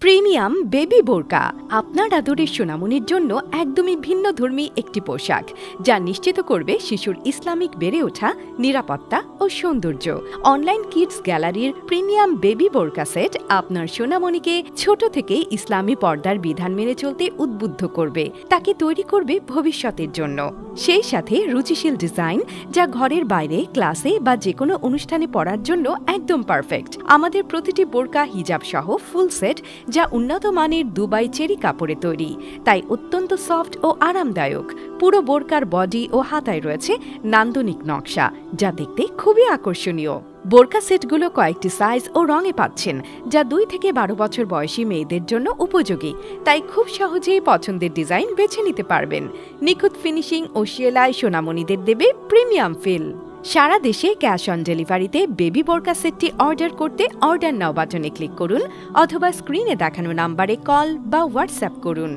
Premium baby বোরকা আপনার আদরের সোনামণির জন্য একদমই ভিন্নধর্মী একটি পোশাক যা নিশ্চিত করবে শিশুর ইসলামিক বেড়ে ওঠা, নিরাপত্তা ও সৌন্দর্য। অনলাইন কিডস গ্যালারির প্রিমিয়াম বেবি বোরকা সেট আপনার সোনামণিকে ছোট থেকে ইসলামী পর্দার বিধান মেনে চলতে উদ্বুদ্ধ করবে, তাকে তৈরি করবে ভবিষ্যতের জন্য। সেই সাথে রুচিশীল ডিজাইন যা ঘরের বাইরে, ক্লাসে বা যেকোনো অনুষ্ঠানে পরার জন্য একদম পারফেক্ট। আমাদের প্রতিটি বোরকা হিজাব সহ ফুল সেট যা উন্নত মানের দুবাই চেরি কাপড়ে তৈরি, তাই অত্যন্ত সফট ও আরামদায়ক। পুরো বোরকার বডি ও হাতায় রয়েছে নান্দনিক নকশা, যা দেখতে খুবই আকর্ষণীয়। বোরকা সেটগুলো কয়েকটি সাইজ ও রঙে পাচ্ছেন, যা 2 থেকে 12 বছর বয়সী মেয়েদের জন্য উপযোগী, তাই খুব সহজেই পছন্দের ডিজাইন বেছে নিতে পারবেন। নিখুঁত ফিনিশিং ও সেলাই সোনামণিদের দেবে প্রিমিয়াম ফিল। সারা দেশে ক্যাশ অন ডেলিভারিতে বেবি বোরকা সেটটি অর্ডার করতে অর্ডার নাও বাটনে ক্লিক করুন অথবা স্ক্রিনে দেখানো নাম্বারে কল বা হোয়াটসঅ্যাপ করুন।